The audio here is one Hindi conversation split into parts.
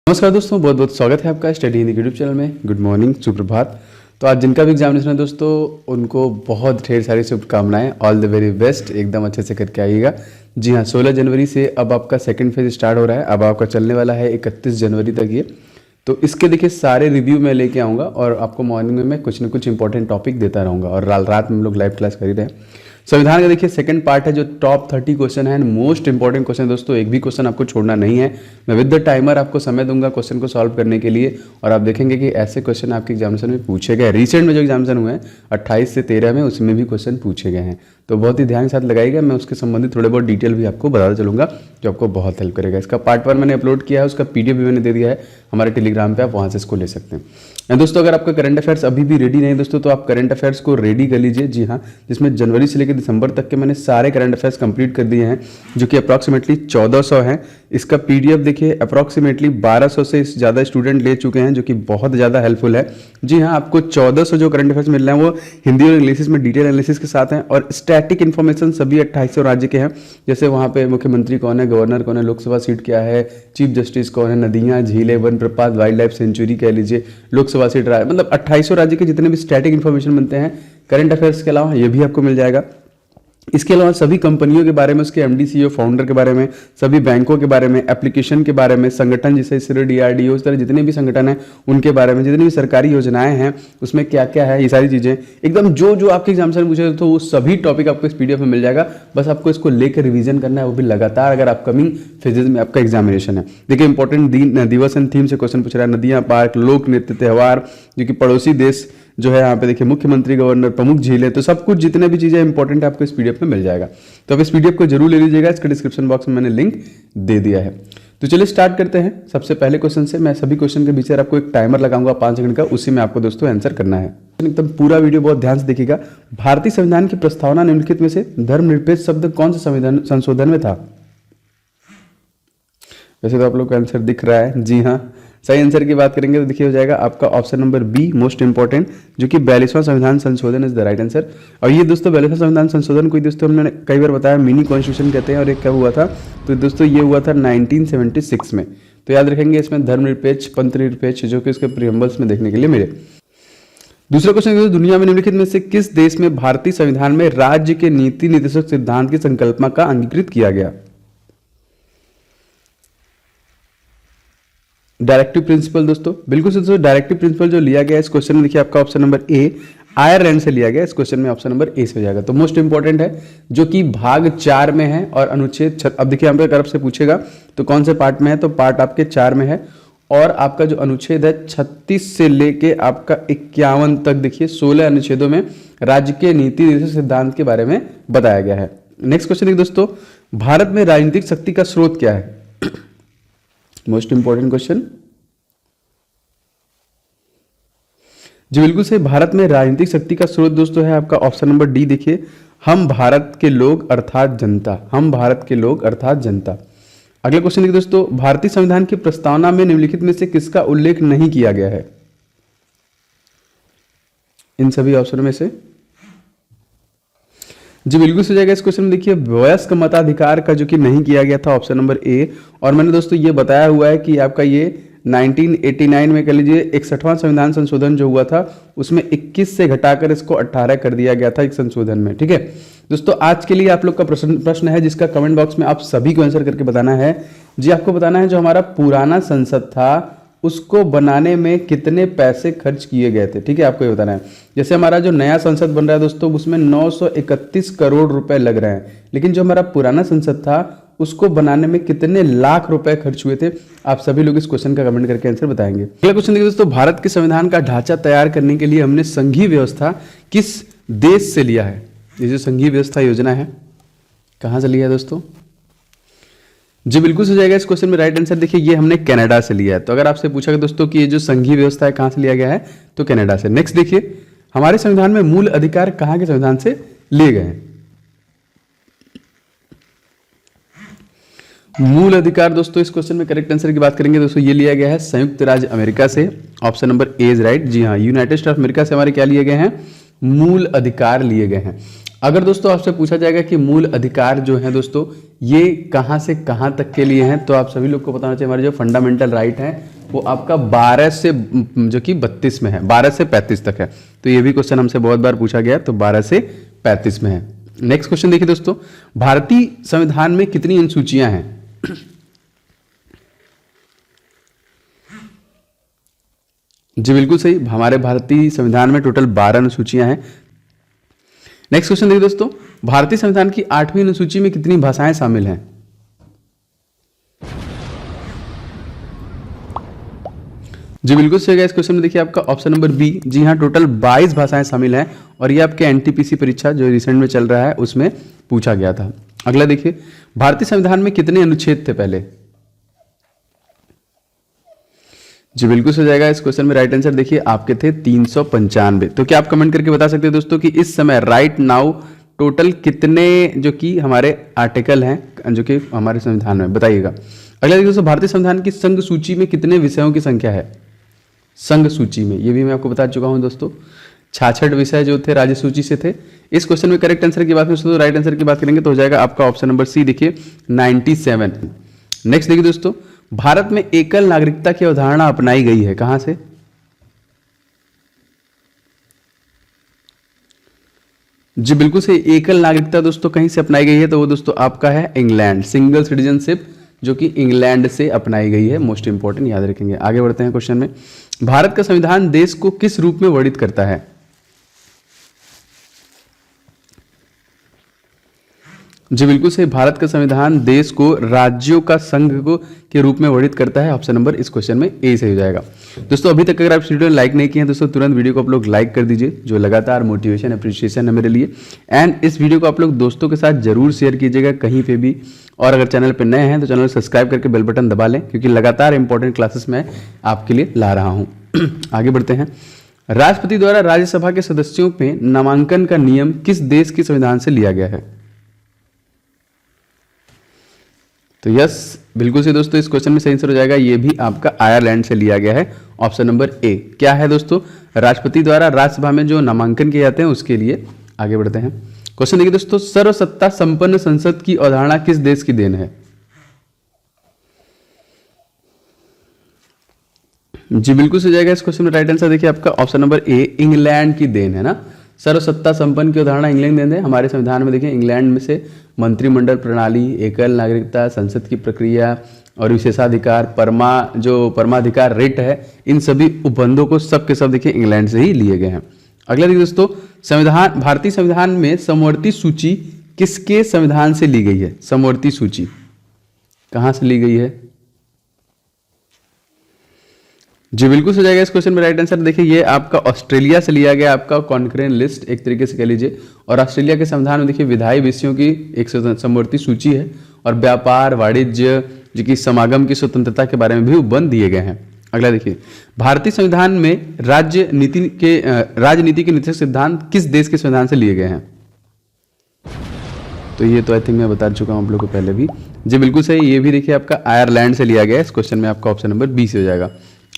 नमस्कार दोस्तों, बहुत बहुत स्वागत है आपका स्टडी हिंदी यूट्यूब चैनल में। गुड मॉर्निंग, सुप्रभात। तो आज जिनका भी एग्जामिनेशन है दोस्तों, उनको बहुत ढेर सारी शुभकामनाएं। ऑल द वेरी बेस्ट, एकदम अच्छे से करके आइएगा। जी हाँ, 16 जनवरी से अब आपका सेकंड फेज स्टार्ट हो रहा है। अब आपका चलने वाला है 31 जनवरी तक ये। तो इसके देखिए सारे रिव्यू मैं लेके आऊँगा और आपको मॉर्निंग में मैं कुछ न कुछ इंपॉर्टेंट टॉपिक देता रहूँगा। और रात में हम लोग लाइव क्लास कर ही रहे हैं। संविधान का देखिए सेकंड पार्ट है जो टॉप 30 क्वेश्चन है, मोस्ट इंपॉर्टेंट क्वेश्चन दोस्तों। एक भी क्वेश्चन आपको छोड़ना नहीं है। मैं विद द टाइमर आपको समय दूंगा क्वेश्चन को सॉल्व करने के लिए। और आप देखेंगे कि ऐसे क्वेश्चन आपके एग्जामिनेशन में पूछे गए। रिसेंट में जो एग्जामिनेशन हुए हैं 28 से 13 में, उसमें भी क्वेश्चन पूछे गए हैं। तो बहुत ही ध्यान के साथ लगाइएगा। मैं उसके संबंधित थोड़े बहुत डिटेल भी आपको बताता चलूंगा जो आपको बहुत हेल्प करेगा। इसका पार्ट 1 मैंने अपलोड किया है, उसका PDF भी मैंने दे दिया है हमारे टेलीग्राम पे, आप वहाँ से इसको ले सकते हैं। एंड दोस्तों, अगर आपका करंट अफेयर्स अभी भी रेडी नहीं दोस्तों, तो आप करंट अफेयर्स को रेडी कर लीजिए। जी हाँ, जिसमें जनवरी से लेकर दिसंबर तक के मैंने सारे करंट अफेयर्स कंप्लीट कर दिए हैं, जो कि अप्रॉक्सीमेटली 1400 हैं। इसका PDF देखिए अप्रॉक्सीमेटली 1200 से ज़्यादा स्टूडेंट ले चुके हैं, जो कि बहुत ज़्यादा हेल्पफुल है। जी हाँ, आपको 1400 जो करंट अफेयर्स मिल रहे हैं वो हिंदी और इंग्लिश में डिटेल एनालिसिस के साथ हैं। और स्टैटिक इन्फॉर्मेशन सभी 28 राज्य के हैं। जैसे वहाँ पे मुख्यमंत्री कौन है, गवर्नर कौन है, लोकसभा सीट क्या है, चीफ जस्टिस कौन है, नदियाँ, झीलें, वन प्रपात, वाइल्ड लाइफ सेंचुरी कह लीजिए, लोकसभा सीट रहा है, मतलब 28 राज्य के जितने भी स्टैटिक इन्फॉर्मेशन बनते हैं करंट अफेयर्स के अलावा, ये भी आपको मिल जाएगा। इसके अलावा सभी कंपनियों के बारे में, उसके MD CEO फाउंडर के बारे में, सभी बैंकों के बारे में, एप्लीकेशन के बारे में, संगठन जैसे इसरो, DRDO, इस तरह जितने भी संगठन हैं उनके बारे में, जितनी भी सरकारी योजनाएं हैं उसमें क्या क्या है, ये सारी चीज़ें एकदम जो आपके एग्जाम से पूछे तो वो सभी टॉपिक आपको इस PDF में मिल जाएगा। बस आपको इसको लेकर रिवीजन करना है, वो भी लगातार, अगर अपकमिंग फेजेज में आपका एग्जामिनेशन है। देखिए इंपॉर्टेंट दिवस एंड थीम से क्वेश्चन पूछ रहा है, नदियाँ, पार्क, लोक नृत्य, त्यौहार, जो कि पड़ोसी देश जो है, यहाँ पे देखिए मुख्यमंत्री, गवर्नर, प्रमुख झीलें, तो सब कुछ जितने भी चीज़ें इंपॉर्टेंट है आपको इस PDF में मिल जाएगा। तो आप इस PDF को जरूर ले लीजिएगा। इसके डिस्क्रिप्शन बॉक्स में मैंने लिंक दे दिया है। तो चलिए स्टार्ट करते हैं सबसे पहले क्वेश्चन से। मैं सभी क्वेश्चन के बीच आपको एक टाइमर लगाऊंगा 5 सेकंड का, उसी में आपको दोस्तों आंसर करना है। एकदम पूरा वीडियो बहुत ध्यान से देखिएगा। भारतीय संविधान की प्रस्तावना निम्नलिखित में से धर्मनिरपेक्ष शब्द कौन से संविधान संशोधन में था? वैसे तो आप लोग का आंसर दिख रहा है। जी हाँ, सही आंसर की बात करेंगे तो देखिए हो जाएगा आपका option number B, most important, जो कि 42वां संविधान संशोधन इज द राइट आंसर। और ये दोस्तों 42वां संविधान संशोधन को दोस्तों हमने कई बार बताया मिनी कॉन्स्टिट्यूशन कहते हैं। और एक क्या हुआ था, तो दोस्तों ये हुआ था 1976 में। तो याद रखेंगे इसमें धर्मनिरपेक्ष, पंथ निरपेक्ष, जो कि उसके प्रीएम्बल्स में देखने के लिए मिले। दूसरा क्वेश्चन, दुनिया में निम्नलिखित में से किस देश में भारतीय संविधान में राज्य के नीति निर्देशक सिद्धांत की संकल्पना का अंगीकृत किया गया? डायरेक्टिव प्रिंसिपल दोस्तों, बिल्कुल से दोस्तों डायरेक्टिव प्रिंसिपल जो लिया गया इस क्वेश्चन में, देखिए आपका ऑप्शन नंबर A, आयरलैंड से लिया गया। इस क्वेश्चन में ऑप्शन नंबर A से हो जाएगा। तो मोस्ट इंपॉर्टेंट है, जो कि भाग 4 में है और अनुच्छेद अब देखिए यहाँ पे अगर आपसे पूछेगा तो कौन से पार्ट में है, तो पार्ट आपके 4 में है। और आपका जो अनुच्छेद है 36 से लेके आपका 51 तक, देखिए 16 अनुच्छेदों में राज्य के नीति निर्देशक सिद्धांत के बारे में बताया गया है। नेक्स्ट क्वेश्चन है दोस्तों, भारत में राजनीतिक शक्ति का स्रोत क्या है? मोस्ट इंपॉर्टेंट क्वेश्चन जी, बिल्कुल से भारत में राजनीतिक शक्ति का स्रोत दोस्तों है आपका ऑप्शन नंबर D। देखिए, हम भारत के लोग अर्थात जनता, हम भारत के लोग अर्थात जनता। अगला क्वेश्चन देखिए दोस्तों, भारतीय संविधान की प्रस्तावना में निम्नलिखित में से किसका उल्लेख नहीं किया गया है? इन सभी ऑप्शनों में से जी बिल्कुल से जाएगा इस क्वेश्चन में। देखिए वयस्क मताधिकार का जो कि नहीं किया गया था, ऑप्शन नंबर A। और मैंने दोस्तों ये बताया हुआ है कि आपका ये 1989 में कह लीजिए 61वां संविधान संशोधन जो हुआ था उसमें 21 से घटाकर इसको 18 कर दिया गया था एक संशोधन में। ठीक है दोस्तों, आज के लिए आप लोग का प्रश्न है जिसका कमेंट बॉक्स में आप सभी को आंसर करके बताना है। जी आपको बताना है जो हमारा पुराना संसद था उसको बनाने में कितने पैसे खर्च किए गए थे। ठीक है, आपको ये बताना है। जैसे हमारा जो नया संसद बन रहा है दोस्तों उसमें 931 करोड़ रुपए लग रहे हैं, लेकिन जो हमारा पुराना संसद था उसको बनाने में कितने लाख रुपए खर्च हुए थे? आप सभी लोग इस क्वेश्चन का कमेंट करके आंसर बताएंगे। अगला क्वेश्चन देखिए दोस्तों, भारत के संविधान का ढांचा तैयार करने के लिए हमने संघीय व्यवस्था किस देश से लिया है? ये जो संघीय व्यवस्था योजना है कहां से लिया है दोस्तों? जी बिल्कुल से जाएगा इस क्वेश्चन में राइट आंसर। देखिए ये हमने कनाडा से लिया है। तो अगर आपसे पूछा दोस्तों कि ये जो संघीय व्यवस्था है कहां से लिया गया है, तो कनाडा से। नेक्स्ट देखिए, हमारे संविधान में मूल अधिकार कहां के संविधान से लिए गए हैं? मूल अधिकार दोस्तों इस क्वेश्चन में करेक्ट आंसर की बात करेंगे दोस्तों, ये लिया गया है संयुक्त राज्य अमेरिका से। Option number A is right. जी हाँ, यूनाइटेड स्टेट ऑफ अमेरिका से हमारे क्या लिए गए हैं? मूल अधिकार लिए गए हैं। अगर दोस्तों आपसे पूछा जाएगा कि मूल अधिकार जो है दोस्तों ये कहाँ से कहाँ तक के लिए हैं, तो आप सभी लोग को पता होना चाहिए हमारे जो फंडामेंटल राइट है वो आपका 12 से जो कि 32 में है, 12 से 35 तक है। तो ये भी क्वेश्चन हमसे बहुत बार पूछा गया, तो 12 से 35 में है। नेक्स्ट क्वेश्चन देखिए दोस्तों, भारतीय संविधान में कितनी अनुसूचियां हैं? जी बिल्कुल सही, हमारे भारतीय संविधान में टोटल 12 अनुसूचियां हैं। नेक्स्ट क्वेश्चन देखिए दोस्तों, भारतीय संविधान की 8वीं अनुसूची में कितनी भाषाएं शामिल हैं? जी बिल्कुल सही है। इस क्वेश्चन में देखिए आपका ऑप्शन नंबर बी, जी हाँ, टोटल 22 भाषाएं शामिल हैं और ये आपके एनटीपीसी परीक्षा जो रिसेंट में चल रहा है उसमें पूछा गया था। अगला देखिए, भारतीय संविधान में कितने अनुच्छेद थे पहले? जी बिल्कुल सही जाएगा। इस क्वेश्चन में राइट आंसर देखिए आपके थे 395। तो क्या आप कमेंट करके बता सकते हैं दोस्तों कि इस समय राइट नाउ टोटल कितने जो कि हमारे आर्टिकल हैं जो कि हमारे संविधान में, बताइएगा। अगला देखिए दोस्तों, भारतीय संविधान की संघ सूची में कितने विषयों की संख्या है? संघ सूची में, ये भी मैं आपको बता चुका हूं दोस्तों, 66 विषय जो थे राज्य सूची से थे। इस क्वेश्चन में करेक्ट आंसर की बात करें तो राइट आंसर की बात करेंगे तो हो जाएगा आपका ऑप्शन नंबर सी, देखिए 97। नेक्स्ट देखिए दोस्तों, भारत में एकल नागरिकता की अवधारणा अपनाई गई है, कहां से? जी बिल्कुल से एकल नागरिकता दोस्तों कहीं से अपनाई गई है, तो वो दोस्तों आपका है इंग्लैंड, सिंगल सिटीजनशिप जो कि इंग्लैंड से अपनाई गई है। मोस्ट इंपॉर्टेंट याद रखेंगे। आगे बढ़ते हैं क्वेश्चन में, भारत का संविधान देश को किस रूप में वर्णित करता है? जी बिल्कुल सही, भारत का संविधान देश को राज्यों का संघ को के रूप में वर्णित करता है। ऑप्शन नंबर इस क्वेश्चन में ए सही हो जाएगा। दोस्तों अभी तक अगर आप वीडियो लाइक नहीं किए हैं दोस्तों तुरंत वीडियो को आप लोग लाइक कर दीजिए, जो लगातार मोटिवेशन अप्रिशिएशन है मेरे लिए। एंड इस वीडियो को आप लोग दोस्तों के साथ जरूर शेयर कीजिएगा कहीं पे भी, और अगर चैनल पर नए हैं तो चैनल सब्सक्राइब करके बेल बटन दबा लें, क्योंकि लगातार इंपॉर्टेंट क्लासेस मैं आपके लिए ला रहा हूँ। आगे बढ़ते हैं, राष्ट्रपति द्वारा राज्यसभा के सदस्यों में नामांकन का नियम किस देश के संविधान से लिया गया है? तो यस बिल्कुल से दोस्तों इस क्वेश्चन में सही आंसर हो जाएगा, ये भी आपका आयरलैंड से लिया गया है। ऑप्शन नंबर ए क्या है दोस्तों? राष्ट्रपति द्वारा राज्यसभा में जो नामांकन किए जाते हैं उसके लिए। आगे बढ़ते हैं, क्वेश्चन देखिए दोस्तों, सर्वसत्ता संपन्न संसद की अवधारणा किस देश की देन है? जी बिल्कुल सही जाएगा। इस क्वेश्चन में राइट आंसर देखिए आपका ऑप्शन नंबर ए, इंग्लैंड की देन है ना। सर्वसत्ता संपन्न की अवधारणा इंग्लैंड देन है। हमारे संविधान में देखिए इंग्लैंड में से मंत्रिमंडल प्रणाली, एकल नागरिकता, संसद की प्रक्रिया और विशेषाधिकार, परमाधिकार रिट है, इन सभी उपबंधों को सब के सब देखिए इंग्लैंड से ही लिए गए हैं। अगला देखिए दोस्तों, संविधान, भारतीय संविधान में समवर्ती सूची किसके संविधान से ली गई है? समवर्ती सूची कहां से ली गई है? जी बिल्कुल सही जाएगा। इस क्वेश्चन में राइट आंसर देखिए ये आपका ऑस्ट्रेलिया से लिया गया, आपका कॉन्करेंट लिस्ट एक तरीके से कह लीजिए। और ऑस्ट्रेलिया के संविधान में देखिए विधायी विषयों की एक समवर्ती सूची है और व्यापार, वाणिज्य, जो कि समागम की स्वतंत्रता के बारे में भी उपबंध दिए गए हैं। अगला देखिए, भारतीय संविधान में राजनीति के नीति सिद्धांत किस देश के संविधान से लिए गए हैं? तो ये तो आई थिंक मैं बता चुका हूं आप लोगों को पहले भी। जी बिल्कुल सही, ये भी देखिए आपका आयरलैंड से लिया गया है। इस क्वेश्चन में आपका ऑप्शन नंबर बी से हो जाएगा।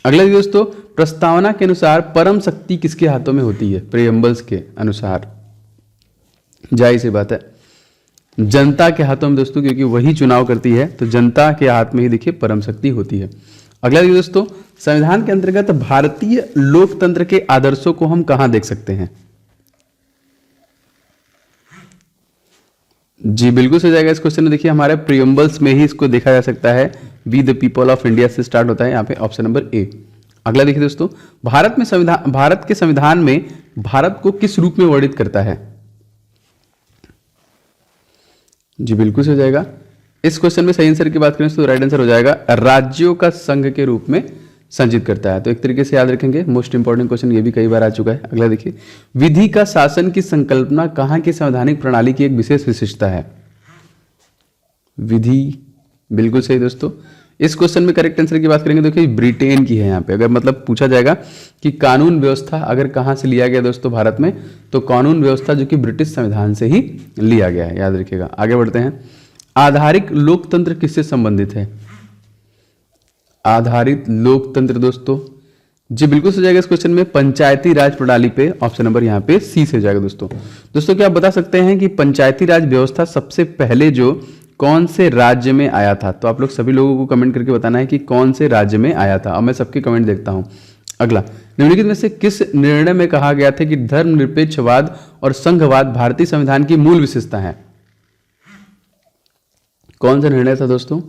अगला दोस्तों, प्रस्तावना के अनुसार परम शक्ति किसके हाथों में होती है? प्रियम्बल्स के अनुसार जाहिर सी बात है जनता के हाथों में दोस्तों, क्योंकि वही चुनाव करती है, तो जनता के हाथ में ही देखिए परम शक्ति होती है। अगला दोस्तों, संविधान के अंतर्गत भारतीय लोकतंत्र के आदर्शों को हम कहां देख सकते हैं? जी बिल्कुल सही जाएगा। इस क्वेश्चन में देखिए हमारे प्रियम्बल्स में ही इसको देखा जा सकता है। We the people of India से स्टार्ट होता है यहाँ पे, ऑप्शन नंबर ए। अगला देखिए दोस्तों, भारत के संविधान में भारत को किस रूप में वर्णित करता है? जी बिल्कुल सही हो जाएगा। इस क्वेश्चन में सही आंसर की बात करें तो राइट आंसर हो जाएगा राज्यों का संघ के रूप में संचित करता है। तो एक तरीके से याद रखेंगे, मोस्ट इंपॉर्टेंट क्वेश्चन ये भी कई बार आ चुका है। अगला देखिए, विधि का शासन की संकल्पना कहां की संवैधानिक प्रणाली की एक विशेष विशिष्टता है? विधि बिल्कुल सही दोस्तों। इस क्वेश्चन में करेक्ट आंसर की बात करेंगे तो देखिए ब्रिटेन की है। यहाँ पे अगर मतलब पूछा जाएगा कि कानून व्यवस्था अगर कहां से लिया गया दोस्तों भारत में, तो कानून व्यवस्था जो कि ब्रिटिश संविधान से ही लिया गया है, याद रखिएगा। आगे बढ़ते हैं, आधारिक लोकतंत्र किससे संबंधित है? आधारित लोकतंत्र दोस्तों जी बिल्कुल सही जाएगा इस क्वेश्चन में पंचायती राज प्रणाली पे, ऑप्शन नंबर यहाँ पे सी से हो जाएगा दोस्तों। दोस्तों क्या आप बता सकते हैं कि पंचायती राज व्यवस्था सबसे पहले जो कौन से राज्य में आया था? तो आप लोग सभी लोगों को कमेंट करके बताना है कि कौन से राज्य में आया था। अब मैं सबके कमेंट देखता हूं। अगला, निम्नलिखित में से किस निर्णय में कहा गया था कि धर्मनिरपेक्षवाद और संघवाद भारतीय संविधान की मूल विशेषता है? कौन सा निर्णय था दोस्तों?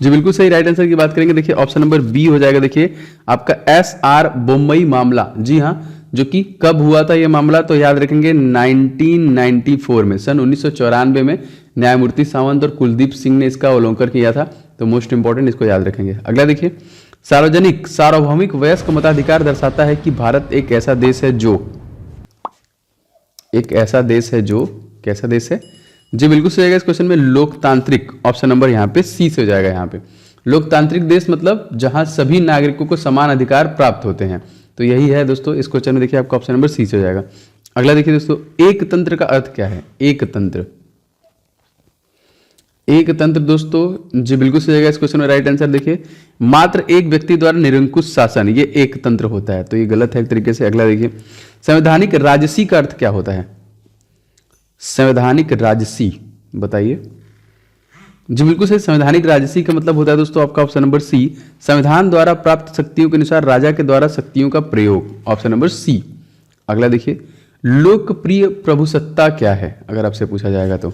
जी बिल्कुल सही, राइट आंसर की बात करेंगे देखिए ऑप्शन नंबर बी हो जाएगा। देखिए आपका SR बोम्मई मामला, जी हाँ, जो कि कब हुआ था ये मामला? तो याद रखेंगे 1994 में, सन 1994 में न्यायमूर्ति सावंत और कुलदीप सिंह ने इसका अवलोकन किया था। तो मोस्ट इंपॉर्टेंट, इसको याद रखेंगे। अगला देखिए, सार्वजनिक सार्वभौमिक वयस्क मताधिकार दर्शाता है कि भारत एक ऐसा देश है जो, कैसा देश है? जी बिल्कुल सही जाएगा इस क्वेश्चन में लोकतांत्रिक, ऑप्शन नंबर यहाँ पे सी से हो जाएगा। यहाँ पे लोकतांत्रिक देश मतलब जहां सभी नागरिकों को समान अधिकार प्राप्त होते हैं, तो यही है दोस्तों इस क्वेश्चन में। देखिए आपका ऑप्शन नंबर सी से हो जाएगा। अगला देखिए दोस्तों, एक तंत्र का अर्थ क्या है? एक तंत्र दोस्तों, जी बिल्कुल सही जाएगा इस क्वेश्चन में। राइट आंसर देखिए, मात्र एक व्यक्ति द्वारा निरंकुश शासन, ये एक तंत्र होता है, तो ये गलत है एक तरीके से। अगला देखिए, संवैधानिक राजसी का अर्थ क्या होता है? संवैधानिक राजसी बताइए। जी बिल्कुल सही, संवैधानिक राजसी का मतलब होता है दोस्तों आपका ऑप्शन नंबर सी, संविधान द्वारा प्राप्त शक्तियों के अनुसार राजा के द्वारा शक्तियों का प्रयोग, ऑप्शन नंबर सी। अगला देखिए, लोकप्रिय प्रभुसत्ता क्या है अगर आपसे पूछा जाएगा तो?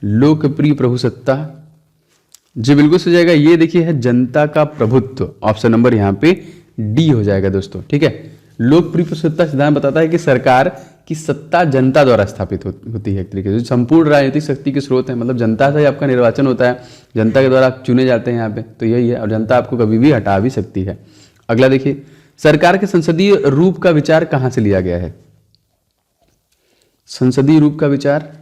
लोकप्रिय प्रभुसत्ता, जी बिल्कुल सही जाएगा, ये देखिए है जनता का प्रभुत्व, ऑप्शन नंबर यहाँ पे डी हो जाएगा दोस्तों। ठीक है, लोकप्रिय प्रभुसत्ता सिद्धांत बताता है कि सरकार की सत्ता जनता द्वारा स्थापित होती है एक तरीके से। संपूर्ण राजनीतिक शक्ति के स्रोत है, मतलब जनता से ही आपका निर्वाचन होता है, जनता के द्वारा आप चुने जाते हैं यहाँ पे, तो यही है, और जनता आपको कभी भी हटा भी सकती है। अगला देखिए, सरकार के संसदीय रूप का विचार कहां से लिया गया है? संसदीय रूप का विचार,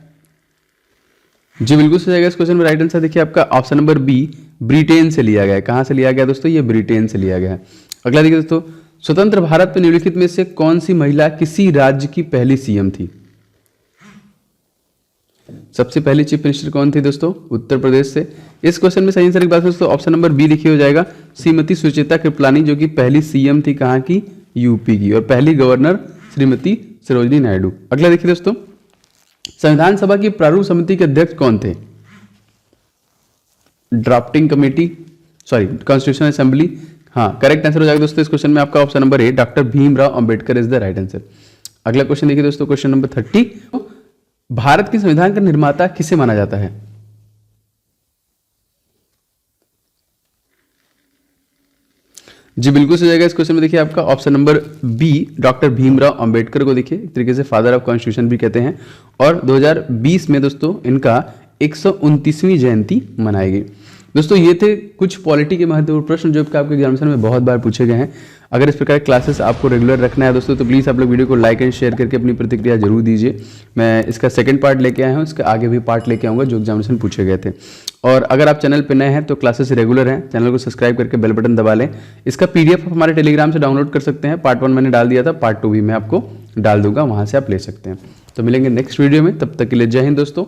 जी बिल्कुल सही जाएगा इस क्वेश्चन में। राइट आंसर देखिए आपका ऑप्शन नंबर बी, ब्रिटेन से लिया गया है। कहां से लिया गया दोस्तों? ये ब्रिटेन से लिया गया है। अगला देखिए दोस्तों, स्वतंत्र भारत में निम्नलिखित में से कौन सी महिला किसी राज्य की पहली सीएम थी? सबसे पहली चीफ मिनिस्टर कौन थी दोस्तों? उत्तर प्रदेश से। इस क्वेश्चन में सही आंसर की बात करें तो ऑप्शन नंबर बी लिखिए हो जाएगा, श्रीमती सुचेता कृपलानी, जो कि पहली सीएम थी कहां की? यूपी की, और पहली गवर्नर श्रीमती सरोजिनी नायडू। अगला देखिए दोस्तों, संविधान सभा की प्रारूप समिति के अध्यक्ष कौन थे? Drafting committee, sorry constitution assembly. हाँ, करेक्ट आंसर हो जाएगा दोस्तों इस क्वेश्चन में आपका option number A, doctor Bhimrao Ambedkar is the right answer. अगला क्वेश्चन देखिए दोस्तों, क्वेश्चन नंबर 30, भारत के संविधान का निर्माता किसे माना जाता है? जी बिल्कुल सही जाएगा इस क्वेश्चन में। देखिए आपका option number B, doctor Bhimrao Ambedkar को देखिए एक तरीके से फादर ऑफ कॉन्स्टिट्यूशन भी कहते हैं, और 2020 में दोस्तों इनका 129वीं जयंती मनाई गई। दोस्तों ये थे कुछ पॉलिटी के महत्वपूर्ण प्रश्न जो आपके एग्जामिनेशन में बहुत बार पूछे गए हैं। अगर इस प्रकार क्लासेस आपको रेगुलर रखना है दोस्तों, तो प्लीज़ आप लोग वीडियो को लाइक एंड शेयर करके अपनी प्रतिक्रिया जरूर दीजिए। मैं इसका सेकंड पार्ट लेके आया हूँ, इसका आगे भी पार्ट लेके आऊँगा जो एग्जामिनेशन पूछे गए थे। और अगर आप चैनल पर नए हैं तो क्लासेस रेगुलर हैं, चैनल को सब्सक्राइब करके बेल बटन दबा लें। इसका PDF हमारे टेलीग्राम से डाउनलोड कर सकते हैं। पार्ट 1 मैंने डाल दिया था, पार्ट 2 भी मैं आपको डाल दूंगा, वहाँ से आप ले सकते हैं। तो मिलेंगे नेक्स्ट वीडियो में, तब तक के लिए जय हिंद दोस्तों।